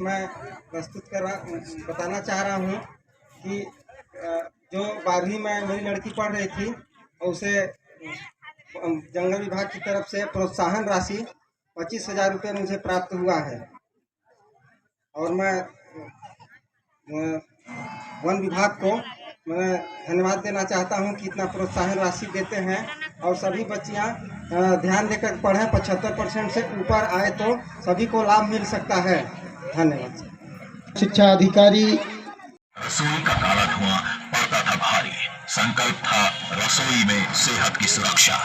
मैं बताना चाह रहा हूँ कि जो 12वीं में मेरी लड़की पढ़ रही थी उसे जंगल विभाग की तरफ से प्रोत्साहन राशि 25,000 रुपये मुझे प्राप्त हुआ है और मैं वन विभाग को मैं धन्यवाद देना चाहता हूं कि इतना प्रोत्साहन राशि देते हैं और सभी बच्चियां ध्यान देकर पढ़ें। 75% से ऊपर आए तो सभी को लाभ मिल सकता है। धन्यवाद। शिक्षा अधिकारी। रसोई का काला धुआं पड़ता था भारी, संकल्प था रसोई में सेहत की सुरक्षा।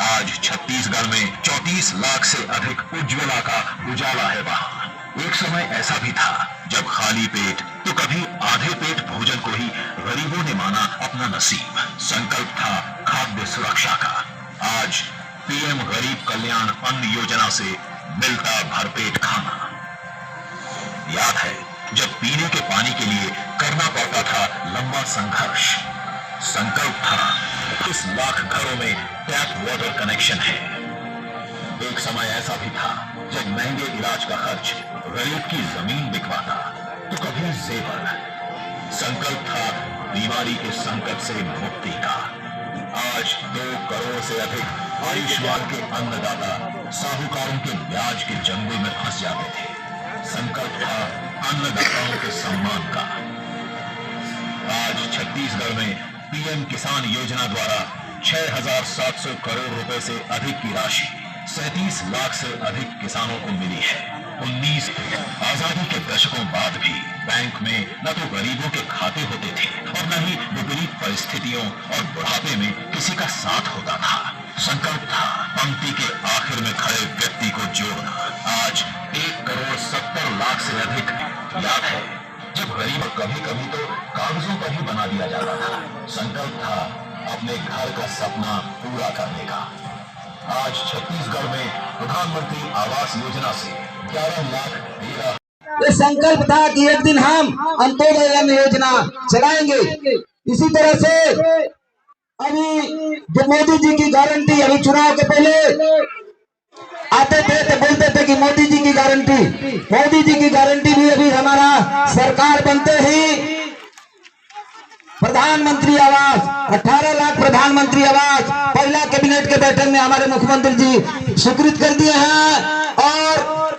आज छत्तीसगढ़ में 34 लाख से अधिक उज्ज्वला का उजाला है वहाँ। एक समय ऐसा भी था जब खाली पेट तो कभी आधे पेट भोजन को ही गरीबों ने माना अपना नसीब। संकल्प था खाद्य सुरक्षा का। आज पीएम गरीब कल्याण अन्न योजना से मिलता भरपेट खाना। याद है जब पीने के पानी के लिए करना पड़ता था लंबा संघर्ष। संकल्प था 30 लाख घरों में टैप वाटर कनेक्शन है। एक समय ऐसा भी था जब महंगे इलाज का खर्च गरीब की जमीन बिकवाता तो कभी जेवर। संकल्प था बीमारी के संकट से मुक्ति का। आज 2 करोड़ से अधिक आयुष्मान के अन्नदाता साहूकारों के ब्याज के जंगल में फंस जाते थे। संकल्प था अन्नदाताओं के सम्मान का। आज छत्तीसगढ़ में पीएम किसान योजना द्वारा 6,700 करोड़ रुपए से अधिक की राशि 37 लाख से अधिक किसानों को मिली है। 19 आजादी के दशकों बाद भी बैंक में न तो गरीबों के खाते होते थे और न ही विपरीत परिस्थितियों और बुढ़ापे में किसी का साथ होता था। संकल्प था पंक्ति के आखिर में खड़े व्यक्ति को जोड़ना। आज 1 करोड़ 70 लाख से अधिक। याद है जब गरीब कभी कभी तो कागजों पर ही बना दिया जाता था। संकल्प था अपने घर का सपना पूरा करने का। आज छत्तीसगढ़ में प्रधानमंत्री आवास योजना से 11 लाख ये संकल्प था कि एक दिन हम अंत्योदय अन्न योजना चलाएंगे। इसी तरह से अभी जो मोदी जी की गारंटी, अभी चुनाव के पहले आते थे तो बोलते थे कि मोदी जी की गारंटी, मोदी जी की गारंटी भी अभी हमारा सरकार बनते ही प्रधानमंत्री आवास 18 लाख प्रधानमंत्री आवास पहला कैबिनेट के बैठक में हमारे मुख्यमंत्री जी स्वीकृत कर दिए हैं। और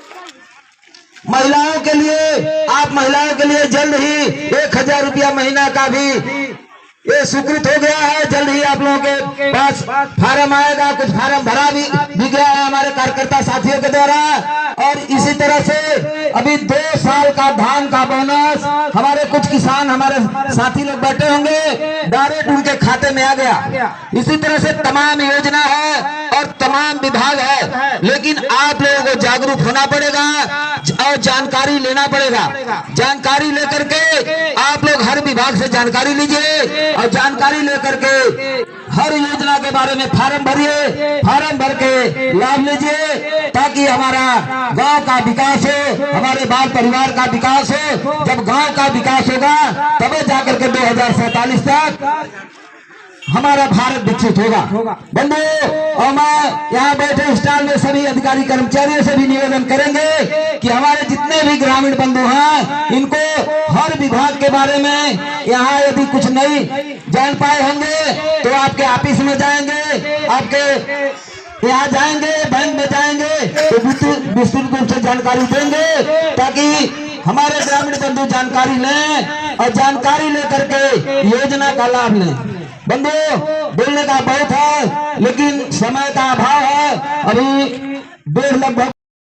महिलाओं के लिए, आप महिलाओं के लिए जल्द ही 1,000 रुपया महीना का भी ये स्वीकृत हो गया है। जल्द ही आप लोगों के पास फार्म आएगा। कुछ फार्म भरा भी गया है हमारे कार्यकर्ता साथियों के द्वारा। और इसी तरह से अभी 2 साल का धान का बोनस हमारे कुछ किसान, हमारे साथी लोग बैठे होंगे, डायरेक्ट उनके खाते में आ गया। इसी तरह से तमाम योजना है और तमाम विभाग है, लेकिन आप लोगों को जागरूक होना पड़ेगा और जानकारी लेना पड़ेगा। जानकारी लेकर के आप लोग हर विभाग से जानकारी लीजिए और जानकारी लेकर के हर योजना के बारे में फार्म भरिए। फार्म भर के लाभ लीजिए ताकि हमारा गांव का विकास हो, हमारे बाल परिवार का विकास हो। जब गांव का विकास होगा तब जाकर के 2047 तक हमारा भारत विकसित होगा। बंधु, और मैं यहाँ बैठे स्टाल में सभी अधिकारी कर्मचारियों से भी निवेदन करेंगे कि हमारे जितने भी ग्रामीण बंधु हैं इनको हर विभाग के बारे में यहाँ यदि कुछ नहीं जान पाए होंगे तो आपके ऑफिस में जाएंगे, आपके यहाँ जाएंगे, बैंक में जाएंगे तो विस्तृत रूप से जानकारी देंगे ताकि हमारे ग्रामीण बंधु जानकारी लें और जानकारी लेकर के योजना का लाभ लें। बंधु, बोलने का बहुत है लेकिन समय का अभाव है। अभी 1.5 लगभग